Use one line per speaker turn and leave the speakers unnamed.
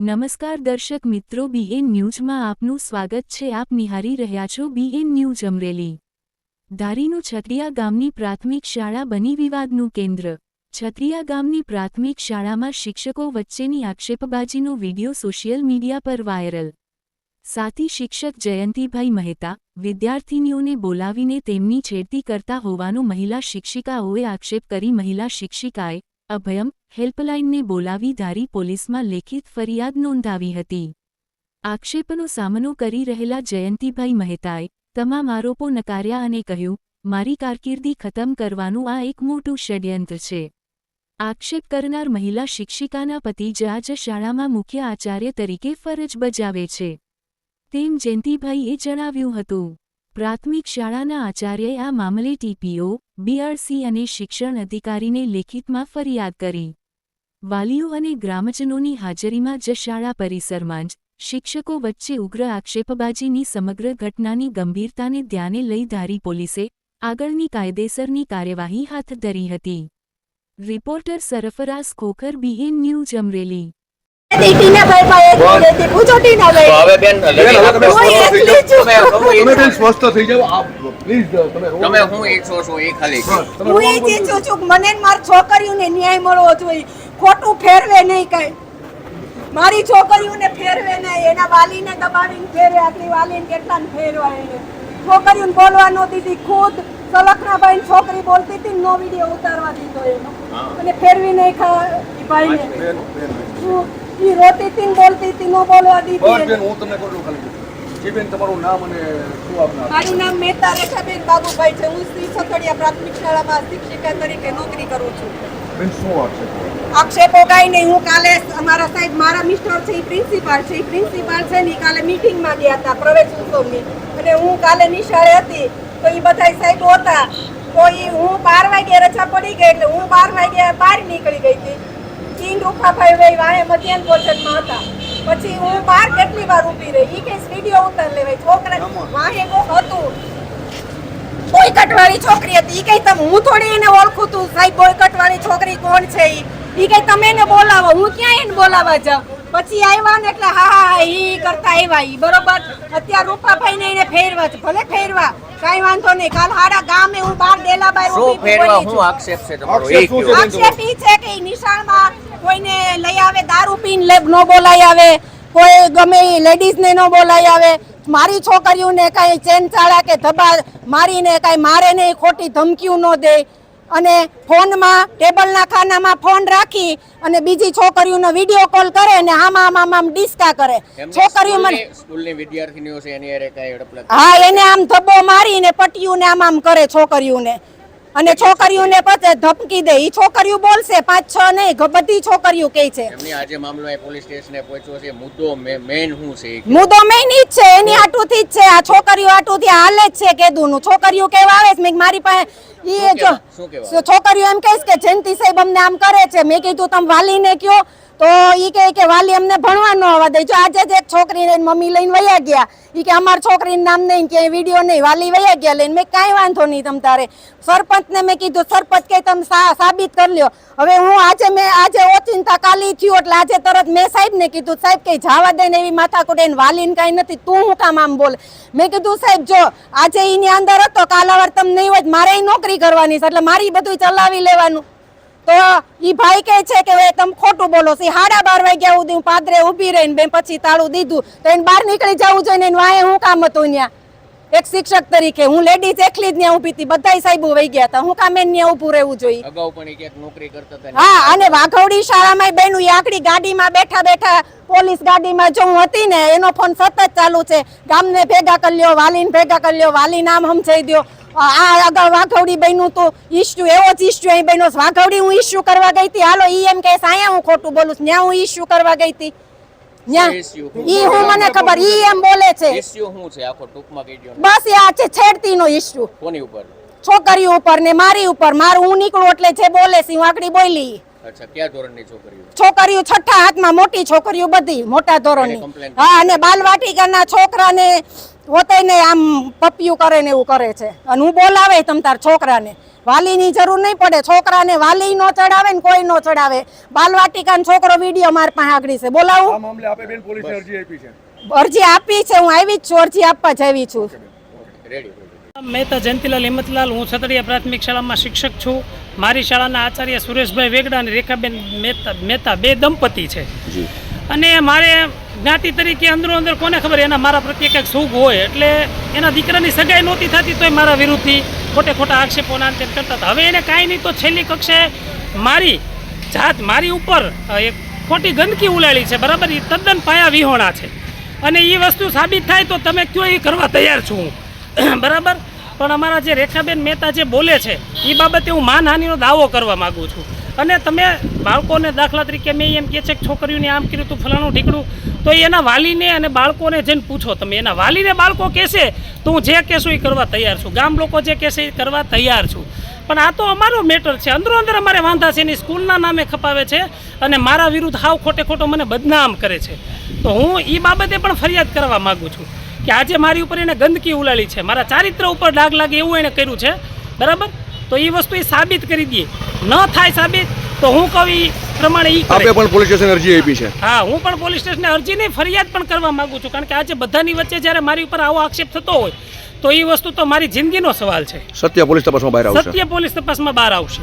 નમસ્કાર દર્શક મિત્રો, બીએન ન્યૂઝમાં આપનું સ્વાગત છે. આપ નિહાળી રહ્યા છો બીએન ન્યૂઝ અમરેલી. ધારીનું છત્રીયા ગામની પ્રાથમિક શાળા બની વિવાદનું કેન્દ્ર. છત્રીયા ગામની પ્રાથમિક શાળામાં શિક્ષકો વચ્ચેની આક્ષેપબાજીનો વિડિયો સોશિયલ મીડિયા પર વાયરલ. સાથી શિક્ષક જયંતિભાઈ મહેતા વિદ્યાર્થીનીઓને બોલાવીને તેમની છેડતી કરતા હોવાનો મહિલા શિક્ષિકાઓએ આક્ષેપ કરી મહિલા શિક્ષિકાએ અભયમ હેલ્પલાઇનને બોલાવી ધારી પોલીસમાં લેખિત ફરિયાદ નોંધાવી હતી. આક્ષેપનો સામનો કરી રહેલા જયંતિભાઈ મહેતાએ તમામ આરોપો નકાર્યા અને કહ્યું, મારી કારકિર્દી ખતમ કરવાનું આ એક મોટું ષડયંત્ર છે. આક્ષેપ કરનાર મહિલા શિક્ષિકાના પતિ જ આ શાળામાં મુખ્ય આચાર્ય તરીકે ફરજ બજાવે છે તેમ જયંતિભાઈએ જણાવ્યું હતું. પ્રાથમિક શાળાના આચાર્યએ આ મામલે ટીપીઓ, બીઆરસી અને શિક્ષણ અધિકારીને લેખિતમાં ફરિયાદ કરી. વાલીઓ અને ગ્રામજનોની હાજરીમાં જ શાળા પરિસરમાં જ શિક્ષકો વચ્ચે ઉગ્ર આક્ષેપબાજીની સમગ્ર ઘટનાની ગંભીરતાને ધ્યાને લઈ ધારી પોલીસે આગળની કાયદેસરની કાર્યવાહી હાથ ધરી હતી. Reporter Sarfaraz Khokhar, BN news Amreli.
ખોટું ફેરવે નહીં, કઈ મારી છોકરીઓને ફેરવે નહીં, એના વાલીને દબાવીને ફેરવે. આટલી વાલીને કેટલા ફેરવા એને છોકરીઓને બોલવા ન દીધી. ખુદ સલખનાભાઈ છોકરી બોલતી હતી, નો વિડીયો ઉતારવા દીધો એનો, અને ફેરવી નહીં ભાઈને. ઈ રોતી હતી, બોલતી હતી, નો બોલવા દીધી.
હું તમને કહું ખાલી જીબેન, તમારું નામ અને શું આપનું?
મારું નામ મહેતા રેખાબેન બાબુભાઈ છે. હું શ્રી છતડિયા પ્રાથમિક શાળામાં શિક્ષિકા તરીકે નોકરી કરું છું.
બેન, શું
આક્ષેપો કાંઈ નહીં. હું કાલે અમારા સાહેબ, મારા મિસ્ટર છે એ પ્રિન્સિપાલ છે. એ પ્રિન્સિપાલ છે ને કાલે મીટિંગમાં ગયા હતા પ્રવેશ ઉત્સવની, અને હું કાલે નિશાળે હતી તો એ બધા સાહેબો હતા. તો એ હું 12 વાગે રજા પડી ગઈ એટલે હું 12 વાગે બહાર નીકળી ગઈ હતી. ચીન રૂપાભાઈ ભાઈ વાહે મધ્યાહન ભોજનમાં હતા. પછી હું બહાર કેટલી વાર ઊભી રહી. એ કઈ વિડીયો ઉતાર લેવાય. છોકરા વાહે કોક હતું, બોયકટ વાળી છોકરી હતી. એ કઈ તમે, હું થોડી એને ઓળખું તું સાહેબ, બોયકટ વાળી છોકરી કોણ છે? એ કઈ તમે એને બોલાવો, હું ક્યાં એને બોલાવા જાઉં? પછી આવ્યા ને એટલે હા ઈ કરતા આવ્યા. ઈ બરોબર. અત્યારે રૂપાભાઈ ને એને ફેરવા છે, ભલે ફેરવા, કઈ વાંધો નહીં. કાલ હાડા ગામે હું બાર ડેલાબાઈ
શું ફેરવા? હું આક્ષેપ છે તમારો?
આક્ષેપ ઈ છે કે નિશાળમાં કોઈને લઈ આવે, દારૂ પીને લેબ નો બોલાઈ આવે, કોઈ ગમે લેડીઝ ને નો બોલાઈ આવે. મારી છોકરીઓને કઈ ચેન ચાળા કે ધબા મારીને કઈ મારે નહીં, ખોટી ધમકીઓ ન દે. અને ફોનમાં ટેબલના ખાનામાં ફોન રાખી અને બીજી છોકરીઓનો વિડીયો કોલ કરે અને આમ ડિસ્કા કરે. છોકરીઓ મને
સ્કૂલની વિદ્યાર્થીનીઓ છે એની અરે કઈ હડપલા.
હા, એને આમ ધબ્બો મારીને પટીઓને આમ કરે છોકરીઓને. અને છોકરીઓને પછી ધમકી દે. ઈ છોકરીઓ બોલશે, 5-6 નહીં, બધી છોકરીઓ કહે છે.
એમની આજે મામલો પોલીસ સ્ટેશને પહોંચ્યો છે. મુદ્દો મેન શું છે?
મુદ્દો મેન ઈ જ છે, એની આટુથી જ છે. આ છોકરીઓ આટુથી હાલે જ છે. કેદુનું છોકરીઓ કેવા આવે છે, મેં મારી પાસે ઈ જો છોકરીઓ એમ કહીશ કે જયંતિ સાહેબ અમને આમ કરે છે. મેં કીધું તમે વાલીને કયો, તો ઈ કહે કે વાલી અમને ભણવા ન આવવા દે. જો આજે જ એક છોકરીને મમ્મી લઈને વયા ગયા. ઈ કે અમાર છોકરીનું નામ નહીં, કે વિડીયો નહીં, વાલી વયા ગયા લઈને. મેં કાંઈ વાંધો નહીં તમ તારે. સરપંચને મેં કીધું, સરપંચ કે તમે સાબિત કરી લ્યો. હવે હું આજે ઓચિંતા કાલી થયું એટલે આજે તરત મેં સાહેબને કીધું, સાહેબ કઈ જવા દે ને એવી માથાકૂટ, એને વાલીને કાંઈ નથી, તું હું કામ આમ બોલે? મેં કીધું સાહેબ જો આજે એની અંદર હતો, કાલાવાર તમે નહીં હોય મારે નોકરી કરવાની છે, એટલે મારી બધું ચલાવી લેવાનું. તો ઈ ભાઈ કહે છે કે તમે ખોટું બોલો છો. 12:30 વાગ્યા સુધી હું પાદરે ઊભી રહીને બેન પછી તાળું દીધું તો એને બહાર નીકળી જવું જોઈએ ને વાંહે હું કામ હતું ત્યાં એક શિક્ષક તરીકે? હું લેડીઝ એકલી જ ત્યાં ઊભી હતી, બધાય સાહેબો વહી ગયા હતા. હું કામ એને ત્યાં ઊભું રહેવું જોઈએ?
અગાઉ પણ ક્યાંક નોકરી કરતા હતા.
હા, અને વાઘોડી શાળામાં બેનું આકડી ગાડીમાં બેઠા પોલીસ ગાડીમાં જો હું હતી ને, એનો ફોન સતત ચાલુ છે. ગામને ભેગા કરી લ્યો, વાલીને ભેગા કરી લ્યો, વાલી નામ સમજાઈ દો. આ આગળ વાઘોડી બન્યું તો ઇસ્યુ એવો જ ઇસ્યુ અહીં બન્યો. વાઘોડી હું ઇસ્યુ કરવા ગઈ હતી, હાલો ઈ એમ કે અહીંયા હું ખોટું બોલું છું, ત્યાં હું ઇસ્યુ કરવા ગઈ હતી. ઈ હું મને ખબર, ઈ એમ બોલે છે.
ઇસ્યુ શું છે આખો ટૂંકમાં કહી દો?
બસ આ છે છેડતીનો ઇસ્યુ.
કોની ઉપર?
છોકરીઓ ઉપર ને મારી ઉપર. મારું હું નીકળું એટલે જે બોલે છે હું આકડી બોલી.
અચ્છા, કયા ધોરણની છોકરીઓ?
છોકરીઓ 6ઠા હાથમાં, મોટી છોકરીઓ બધી મોટા ધોરણની. હા, અને બાલવાટિકાના છોકરાને હોતે ને આમ પપિયું કરે ને એવું કરે છે. અને હું બોલાવે તમ તાર છોકરાને વાલીની જરૂર નહીં પડે. છોકરાને વાલી નો ચડાવે ને કોઈ નો ચડાવે. બાલવાટિકાનો છોકરો વિડીયો માર પાસે આગળ છે, બોલાવું.
આ મામલે આપે બેન પોલીસને અરજી આપી છે.
અરજી આપી છે, હું આવી જ છું, અરજી આપવા જ આવી છું.
રેડી.
મહેતા જયંતિલાલ હિંમતલાલ, હું છતડિયા પ્રાથમિક શાળામાં શિક્ષક છું. મારી શાળાના આચાર્ય સુરેશભાઈ વેગડા અને રેખાબેન મહેતા બે દંપતી છે. અને મારે જ્ઞાતિ તરીકે અંદરો અંદર કોને ખબર એના મારા પ્રત્યે કંઈક સુખ હોય, એટલે એના દીકરાની સગાઈ નહોતી થતી તોય મારા વિરુદ્ધથી ખોટા આક્ષેપો નાંતેન કરતા હતા. હવે એને કાંઈ નહીં તો છેલ્લી કક્ષાએ મારી ઉપર એક ખોટી ગંદકી ઉલાળી છે, બરાબર. એ તદ્દન પાયા વિહોણા છે અને એ વસ્તુ સાબિત થાય તો તમે કયો એ કરવા તૈયાર છું હું, બરાબર. પણ અમારા જે રેખાબેન મહેતા જે બોલે છે એ બાબતે હું માનહાનિનો દાવો કરવા માગું છું. અને તમે બાળકોને દાખલા તરીકે મેં એમ કહે છે કે છોકરીઓને આમ કર્યું તું ફલાણું ઢીકડું, તો એના વાલીને અને બાળકોને જઈને પૂછો તમે. એના વાલીને બાળકો કહેશે તો હું જે કહેશું એ કરવા તૈયાર છું, ગામ લોકો જે કહેશે એ કરવા તૈયાર છું. પણ આ તો અમારો મેટર છે, અંદરો અંદર અમારે વાંધા છે. એની સ્કૂલના નામે ખપાવે છે અને મારા વિરુદ્ધ હાવ ખોટો મને બદનામ કરે છે. તો હું એ બાબતે પણ ફરિયાદ કરવા માગું છું કે આજે મારી ઉપર એને ગંદકી ઉલાળી છે, મારા ચારિત્ર ઉપર ડાઘ લાગે એવું એને કર્યું છે, બરાબર. તો એ વસ્તુ એ સાબિત કરી દે. ન થાય સાબિત તો હું કહું એ પ્રમાણે એ
આપે પણ પોલીસ સ્ટેશન અરજી આપી છે.
હા, હું પણ પોલીસ સ્ટેશને અરજીની ફરિયાદ પણ કરવા માંગુ છું. કારણ કે આજે બધાની વચ્ચે જ્યારે મારી ઉપર આવો આક્ષેપ થતો હોય તો એ વસ્તુ તો મારી જિંદગીનો સવાલ છે.
સત્ય પોલીસ તપાસમાં બહાર આવશે.
સત્ય પોલીસ તપાસમાં બહાર આવશે.